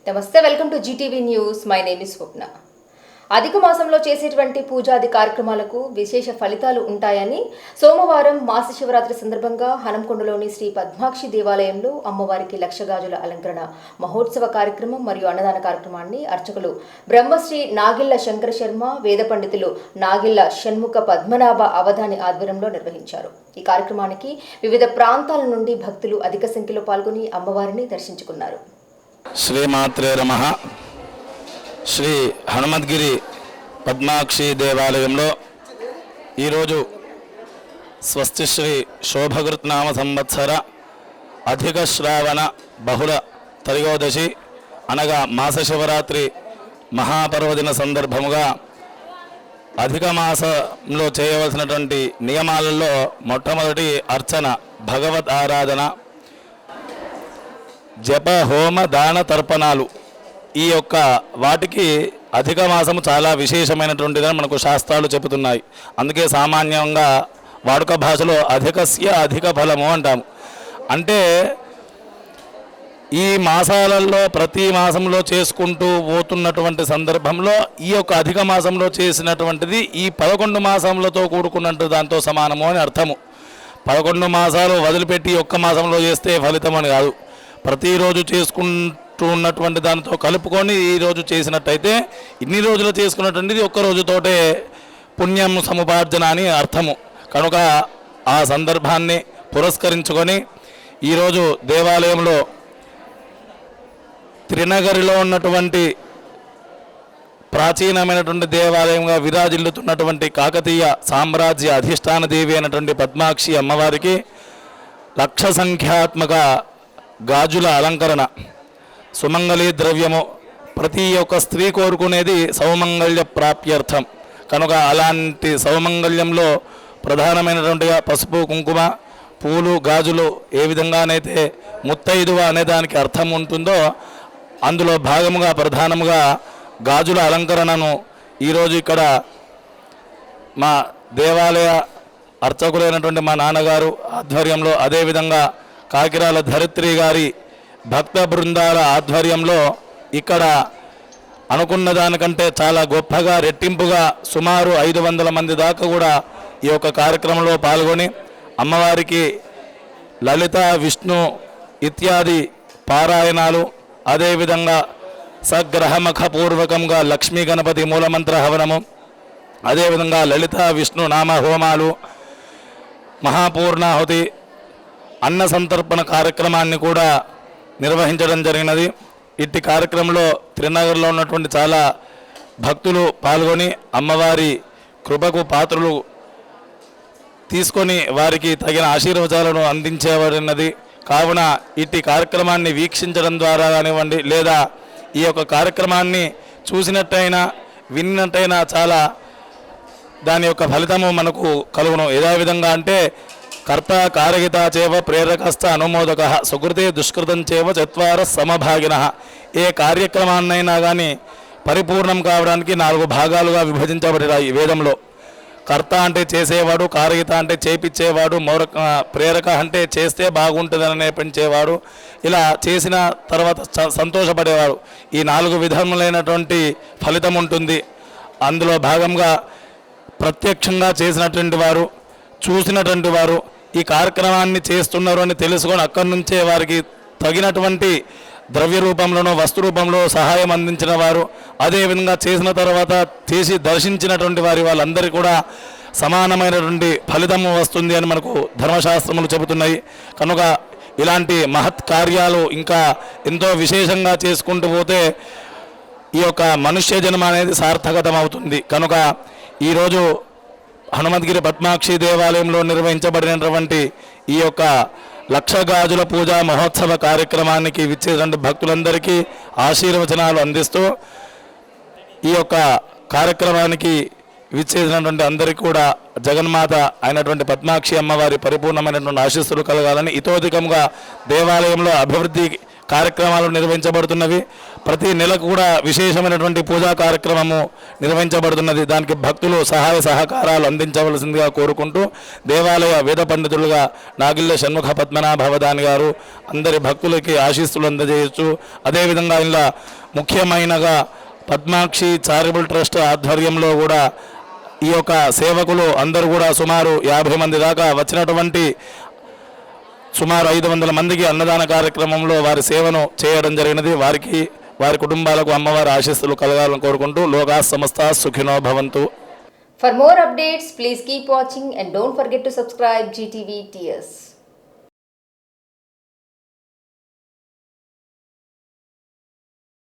నమస్తే, welcome to GTV news. My name is Swapna. అధిక మాసంలో చేసేటువంటి పూజాది కార్యక్రమాలకు విశేష ఫలితాలు ఉంటాయని సోమవారం మాస శివరాత్రి సందర్భంగా హనంకొండలోని శ్రీ పద్మాక్షి దేవాలయంలో అమ్మవారికి లక్ష గాజుల అలంకరణ మహోత్సవ కార్యక్రమం మరియు అన్నదాన కార్యక్రమాన్ని అర్చకులు బ్రహ్మశ్రీ నాగిళ్ల శంకర శర్మ, వేద పండితులు నాగిళ్ల షణ్ముఖ పద్మనాభ అవధాని ఆధ్వర్యంలో నిర్వహించారు. ఈ కార్యక్రమానికి వివిధ ప్రాంతాల నుండి భక్తులు అధిక సంఖ్యలో పాల్గొని అమ్మవారిని దర్శించుకున్నారు. శ్రీమాత్రే నమః. శ్రీ హనుమద్గిరి పద్మాక్షి దేవాలయంలో ఈరోజు స్వస్తి శ్రీ శోభకృత్నామ సంవత్సర అధిక శ్రావణ బహుళ త్రయోదశి అనగా మాస శివరాత్రి మహాపర్వదిన సందర్భముగా అధిక మాసంలో చేయవలసినటువంటి నియమాలలో మొట్టమొదటి అర్చన, భగవద్ ఆరాధన, జప, హోమ, దాన, తర్పణాలు. ఈ యొక్క వాటికి అధిక మాసము చాలా విశేషమైనటువంటిదని మనకు శాస్త్రాలు చెబుతున్నాయి. అందుకే సామాన్యంగా వాడుక భాషలో అధికస్య అధిక ఫలము అంటాము. అంటే ఈ మాసాలలో ప్రతి మాసంలో చేసుకుంటూ పోతున్నటువంటి సందర్భంలో ఈ యొక్క అధిక మాసంలో చేసినటువంటిది ఈ 11 మాసములతో కూడుకున్నట్టు దాంతో సమానము అని అర్థము. 11 మాసాలు వదిలిపెట్టి ఒక్క మాసంలో చేస్తే ఫలితం అని కాదు. ప్రతిరోజు చేసుకుంటూ ఉన్నటువంటి దానితో కలుపుకొని ఈరోజు చేసినట్టయితే ఇన్ని రోజులు చేసుకున్నటువంటిది ఒక్క రోజుతోటే పుణ్యం సముపార్జన అని అర్థము. కనుక ఆ సందర్భాన్ని పురస్కరించుకొని ఈరోజు దేవాలయంలో త్రినగరిలో ఉన్నటువంటి ప్రాచీనమైనటువంటి దేవాలయంగా విరాజిల్లుతున్నటువంటి కాకతీయ సామ్రాజ్య అధిష్టాన దేవి అయినటువంటి పద్మాక్షి అమ్మవారికి లక్ష సంఖ్యాత్మక గాజుల అలంకరణ, సుమంగళీ ద్రవ్యము. ప్రతి ఒక్క స్త్రీ కోరుకునేది సౌమంగళ్య ప్రాప్త్యర్థం. కనుక అలాంటి సౌమంగళ్యంలో ప్రధానమైనటువంటిగా పసుపు, కుంకుమ, పూలు, గాజులు ఏ విధంగానైతే ముత్తైదువ అనే దానికి అర్థం ఉంటుందో అందులో భాగముగా ప్రధానముగా గాజుల అలంకరణను ఈరోజు ఇక్కడ మా దేవాలయ అర్చకులైనటువంటి మా నాన్నగారు ఆధ్వర్యంలో, అదేవిధంగా కాకిరాల ధరిత్రి గారి భక్త బృందాల ఆధ్వర్యంలో ఇక్కడ అనుకున్న దానికంటే చాలా గొప్పగా రెట్టింపుగా సుమారు 500 మంది దాకా కూడా ఈ యొక్క కార్యక్రమంలో పాల్గొని అమ్మవారికి లలిత, విష్ణు ఇత్యాది పారాయణాలు, అదేవిధంగా సగ్రహమఖపూర్వకంగా లక్ష్మీ గణపతి మూలమంత్ర హవనము, అదేవిధంగా లలిత విష్ణు నామ హోమాలు, మహాపూర్ణాహుతి, అన్న సంతర్పణ కార్యక్రమాన్ని కూడా నిర్వహించడం జరిగినది. ఇట్టి కార్యక్రమంలో త్రినగర్లో ఉన్నటువంటి చాలా భక్తులు పాల్గొని అమ్మవారి కృపకు పాత్రలు తీసుకొని వారికి తగిన ఆశీర్వచనాలను అందించబడినది. కావున ఇట్టి కార్యక్రమాన్ని వీక్షించడం ద్వారా కానివ్వండి, లేదా ఈ యొక్క కార్యక్రమాన్ని చూసినట్టయినా విన్నట్టయినా చాలా దాని యొక్క ఫలితము మనకు కలుగును. యథావిధంగా అంటే కర్త కారగిత చేవ ప్రేరకస్థ అనుమోదక సుకృతే దుష్కృతం చేవ చత్వార సమభాగిన. ఏ కార్యక్రమాన్నైనా కానీ పరిపూర్ణం కావడానికి 4 భాగాలుగా విభజించబడినాయి వేదంలో. కర్త అంటే చేసేవాడు, కారగిత అంటే చేపించేవాడు, ప్రేరక అంటే చేస్తే బాగుంటుందని నేర్పించేవాడు, ఇలా చేసిన తర్వాత సంతోషపడేవాడు. ఈ 4 విధములైనటువంటి ఫలితం ఉంటుంది. అందులో భాగంగా ప్రత్యక్షంగా చేసినటువంటి వారు, చూసినటువంటి వారు ఈ కార్యక్రమాన్ని చేస్తున్నారు అని తెలుసుకొని అక్కడి నుంచే వారికి తగినటువంటి ద్రవ్య రూపంలోనో వస్తు రూపంలో సహాయం అందించిన వారు, అదేవిధంగా చేసిన తర్వాత చేసి దర్శించినటువంటి వాళ్ళందరికీ కూడా సమానమైనటువంటి ఫలితము వస్తుంది అని మనకు ధర్మశాస్త్రములు చెబుతున్నాయి. కనుక ఇలాంటి మహత్ కార్యాలు ఇంకా ఎంతో విశేషంగా చేసుకుంటూ పోతే ఈ యొక్క మనుష్య జన్మ అనేది సార్థకతం అవుతుంది. కనుక ఈరోజు హనుమద్గిరి పద్మాక్షి దేవాలయంలో నిర్వహించబడినటువంటి ఈ యొక్క లక్ష గాజుల పూజా మహోత్సవ కార్యక్రమానికి విచ్చేటువంటి భక్తులందరికీ ఆశీర్వచనాలు అందిస్తూ ఈ యొక్క కార్యక్రమానికి విచ్చేసినటువంటి అందరికీ కూడా జగన్మాత అయినటువంటి పద్మాక్షి అమ్మవారి పరిపూర్ణమైనటువంటి ఆశీస్సులు కలగాలని, ఇతోధికంగా దేవాలయంలో అభివృద్ధి కార్యక్రమాలు నిర్వహించబడుతున్నవి. ప్రతి నెల కూడా విశేషమైనటువంటి పూజా కార్యక్రమము నిర్వహించబడుతున్నది. దానికి భక్తులు సహాయ సహకారాలు అందించవలసిందిగా కోరుకుంటూ దేవాలయ వేద పండితులుగా నాగిళ్ళ షణ్ముఖ పద్మనాభ భవదాని గారు అందరి భక్తులకి ఆశీస్సులు అందజేయచ్చు. అదేవిధంగా ఇలా ముఖ్యమైనగా పద్మాక్షి చారిటబుల్ ట్రస్ట్ ఆధ్వర్యంలో కూడా ఈ యొక్క సేవకులు అందరూ కూడా సుమారు 50 మంది దాకా వచ్చినటువంటి సుమారు 500 మందికి అన్నదాన కార్యక్రమంలో వారి సేవను చేయడం జరిగినది. వారికి వారి కుటుంబాలకు అమ్మవారి ఆశీస్సులు కలగాలని కోరుకుంటూ లోకా సమస్త సుఖినో భవంతు. For more updates, please keep watching and don't forget to subscribe GTV TS.